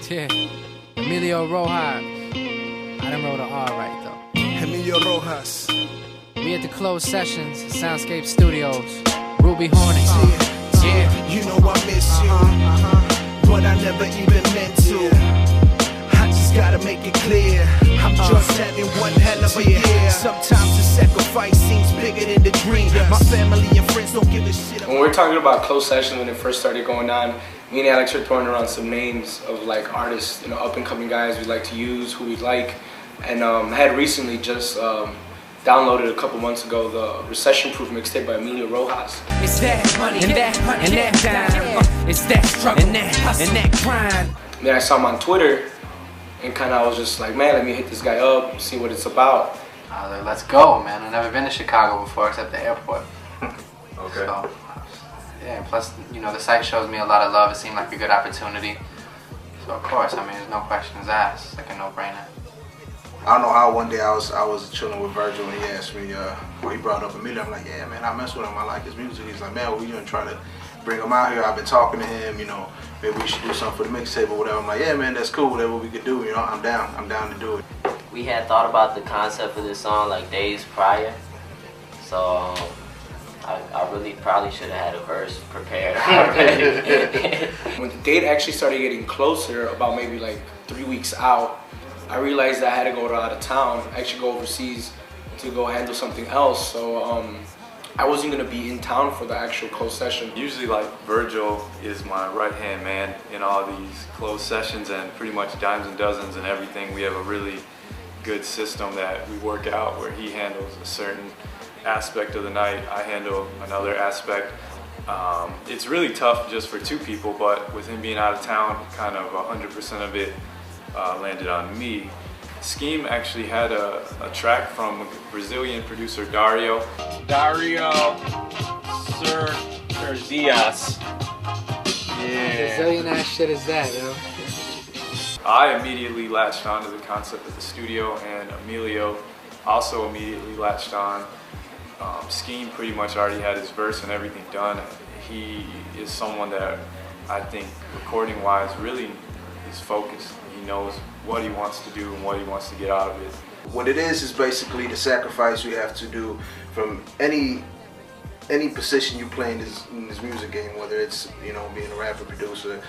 Yeah, Emilio Rojas. I done wrote an R right though. Emilio Rojas. We at the closed sessions at SoundScape Studios. RubyHornet. Yeah, you know I miss you, but I never even meant to. I just gotta make it clear, I'm just having one hell of a year. Sometimes the sacrifice seems bigger than the dream. My family and friends don't give a shit. When we're talking about closed sessions when it first started going on, me and Alex are throwing around some names of like artists, you know, up and coming guys we like to use, who we like, and had recently just downloaded a couple months ago the recession-proof mixtape by Emilio Rojas. It's that money and that time. It's that struggle and that grind. Then I saw him on Twitter, and kind of I was just like, man, let me hit this guy up, see what it's about. I was like, let's go, man. I've never been to Chicago before except the airport. Okay. So, yeah, plus, you know, the site shows me a lot of love. It seemed like a good opportunity. So, of course, I mean, there's no questions asked. It's like a no-brainer. I don't know how one day I was chilling with Virgil and he asked me, he brought up Emilio. I'm like, yeah, man, I mess with him. I like his music. He's like, man, we're gonna try to bring him out here. I've been talking to him, you know, maybe we should do something for the mixtape or whatever. I'm like, yeah, man, that's cool. Whatever we could do, you know, I'm down to do it. We had thought about the concept of this song like days prior, so I really probably should have had a verse prepared already. When the date actually started getting closer, about maybe like 3 weeks out, I realized that I had to go out of town, actually go overseas to go handle something else. So I wasn't gonna be in town for the actual closed session. Usually, like, Virgil is my right-hand man in all these closed sessions and pretty much dimes and dozens and everything. We have a really good system that we work out where he handles a certain aspect of the night, I handle another aspect. It's really tough just for two people, but with him being out of town, kind of 100% of it landed on me. Scheme actually had a track from Brazilian producer Dario. Sir Diaz. Yeah. Brazilian ass shit is that, yo. I immediately latched on to the concept of the studio, and Emilio also immediately latched on. Scheme pretty much already had his verse and everything done. He is someone that I think recording-wise really is focused. He knows what he wants to do and what he wants to get out of it. What it is basically the sacrifice you have to do from any position you play in this music game, whether it's, you know, being a rapper, producer,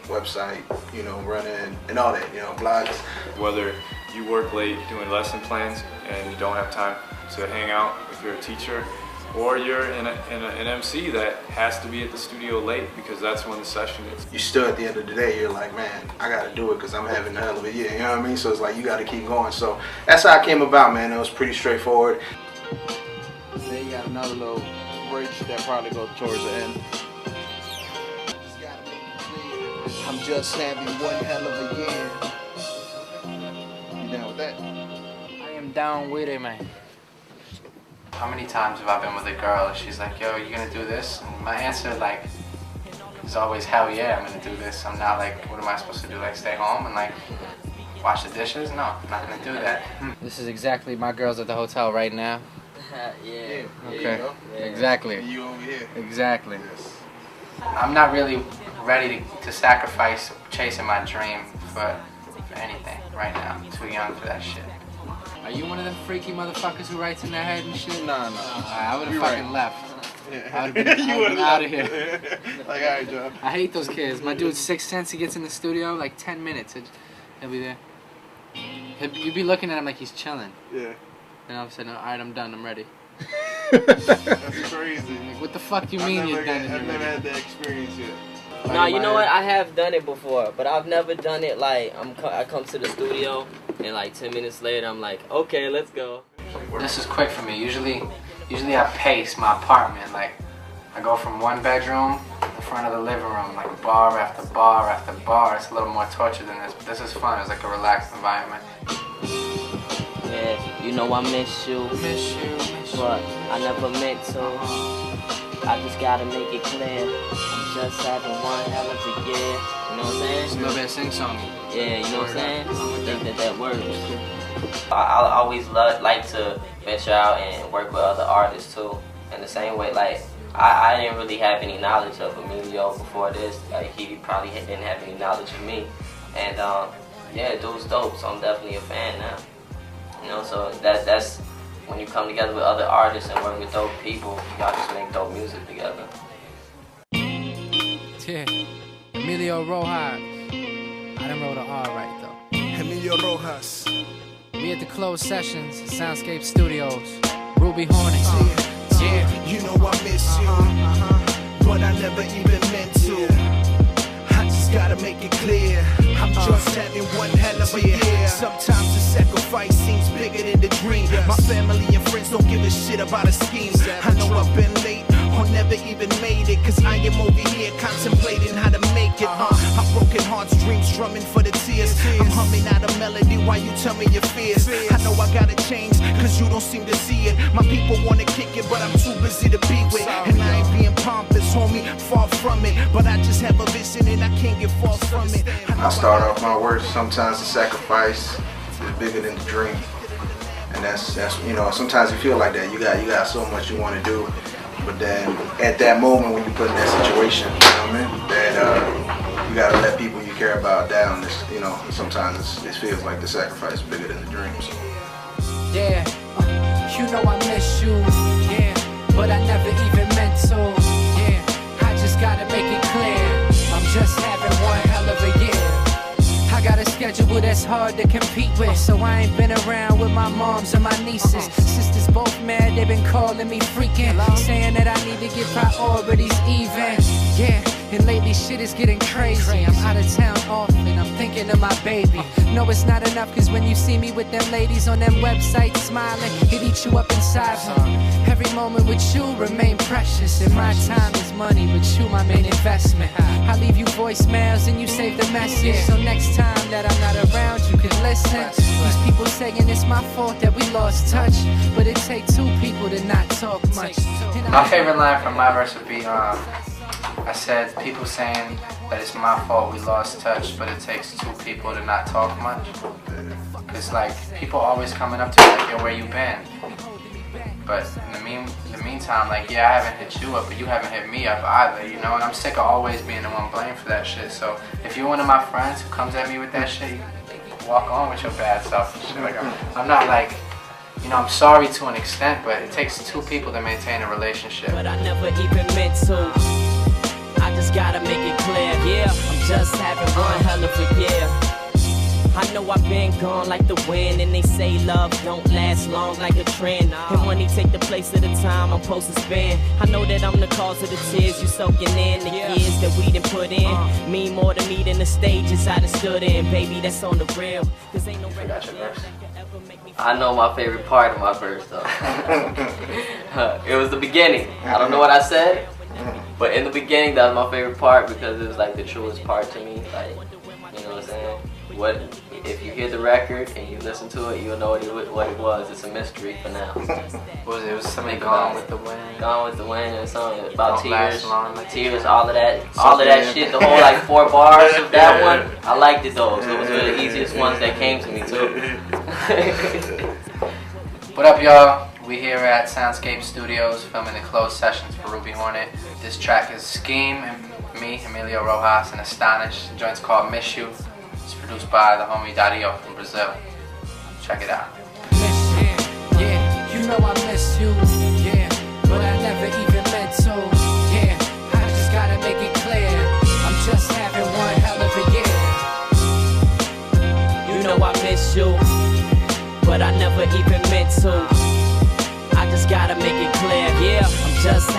website, you know, running and all that, you know, blogs. Whether you work late doing lesson plans and you don't have time to hang out if you're a teacher, or you're an MC that has to be at the studio late because that's when the session is. You still, at the end of the day, you're like, man, I gotta do it because I'm having a hell of a year, you know what I mean? So it's like, you gotta keep going. So that's how it came about, man. It was pretty straightforward. Then you got another little bridge that probably goes towards the end. Just gotta make it clear, I'm just having one hell of a year. You down with that? I am down with it, man. How many times have I been with a girl and she's like, yo, you gonna do this? And my answer, like, is always, hell yeah, I'm gonna do this. I'm not like, what am I supposed to do? Like, stay home and, like, wash the dishes? No, I'm not gonna do that. This is exactly my girl's at the hotel right now. Yeah. Okay. Yeah. Exactly. And you over here. Exactly. I'm not really ready to sacrifice chasing my dream for anything right now. I'm too young for that shit. Are you one of them freaky motherfuckers who writes in their head and shit? Nah. I would have fucking left. I would have been You out of here. Like, alright, John. I hate those kids. My dude's 6th Sense, he gets in the studio, like 10 minutes, he'll be there. You'd be looking at him like he's chilling. Yeah. And all of a sudden, alright, I'm done, I'm ready. That's crazy. Like, what the fuck do you mean you're done? I've never had that experience yet. No, you know what? I have done it before, but I've never done it like I come to the studio and like 10 minutes later I'm like, okay, let's go. This is quick for me. Usually I pace my apartment. Like, I go from one bedroom to the front of the living room, like bar after bar after bar. It's a little more torture than this, but this is fun. It's like a relaxed environment. Yeah, you know I miss you, but I never meant to. I just gotta make it clear, I'm just having one hell of a year. You know what I'm saying? It's a little bit of sing-song. Yeah, you know what I'm saying? I think that works. I always like to venture out and work with other artists too. In the same way, like, I didn't really have any knowledge of Emilio before this. Like, he probably didn't have any knowledge of me. And yeah, dude's dope, so I'm definitely a fan now. You know, so that's when you come together with other artists and work with dope people, y'all just make dope music together. Yeah, Emilio Rojas. I done wrote an R right though. Emilio Rojas. We at the closed sessions at SoundScape Studios. RubyHornet. Yeah, you know I miss you, but I never even meant to. I just gotta make it clear, I'm just having one hell of a year. Sometimes the sacrifice seems bigger than the dream. My family and friends don't give a shit about a scheme. I know I've been late or never even made it, cause I am over here contemplating how to make it. I'm broken hearts, dreams drumming for the tears. I'm humming out a melody while you tell me your fears. I know I gotta change, cause you don't seem to see it. My people wanna kick it, but I'm too busy to be with. And I ain't being pompous, homie, far from it. But I just have a vision and I can't get far from it. I start off my words, sometimes the sacrifice is bigger than the dream. And that's you know, sometimes you feel like that. You got so much you want to do. But then at that moment when you put in that situation, you know what I mean? That you gotta let people you care about down. You know, sometimes it feels like the sacrifice is bigger than the dream. So. Yeah, you know I miss you. Yeah, but I never even meant to. Yeah, I just gotta make it clear. I'm just having one hell of a year. I got a schedule that's hard to compete with, so I ain't been around with my moms and my nieces. Sisters both mad, they been calling me freaking, saying that I need to get priorities even. Yeah, and lately shit is getting crazy. I'm out of town often, I'm thinking of my baby. No, it's not enough, cause when you see me with them ladies on them websites smiling, it eats you up inside. Every moment with you remain precious, and my time is money, with you my main investment. I leave you voicemails and you save the message, so next time that I'm not around you can listen. These people saying it's my fault that we lost touch, but it takes two people to not talk much. My favorite line from my verse would be, I said, people saying that it's my fault we lost touch, but it takes two people to not talk much. It's like, people always coming up to me like, yo, where you been? But in the meantime, like, yeah, I haven't hit you up, but you haven't hit me up either, you know? And I'm sick of always being the one blamed for that shit. So if you're one of my friends who comes at me with that shit, you can walk on with your bad self and shit. Like, I'm not like, you know, I'm sorry to an extent, but it takes two people to maintain a relationship. But I never even meant to. I just gotta make it clear, yeah, I'm just having one hell of a year. I know I've been gone like the wind, and they say love don't last long like a trend. And money take the place of the time I'm supposed to spend. I know that I'm the cause of the tears you soaking in. The years that we done put in mean more to me than the stages I done stood in. Baby, that's on the real. Cause ain't no I know my favorite part of my verse though. It was the beginning. I don't know what I said, but in the beginning that was my favorite part because it was like the truest part to me. Like, you know what I'm saying? If you hear the record and you listen to it, you'll know what it was. It's a mystery for now. What was it? It was something Gone with the Wind. Gone with the Wind and something about tears, like tears, all of that shit. The whole like 4 bars of that one, I liked it though. So it was one of the easiest ones that came to me too. What up, y'all? We here at SoundScape Studios filming the closed sessions for RubyHornet. This track is Scheme and me, Emilio Rojas, and Astonish. The joint's called Miss You. It's produced by the homie Dario from Brazil. Check it out. Yeah, you know I miss you. Yeah, but I never even meant to. Yeah, I just gotta make it clear. I'm just having one hell of a year. You know I miss you, but I never even meant to. I just gotta make it clear, yeah, I'm just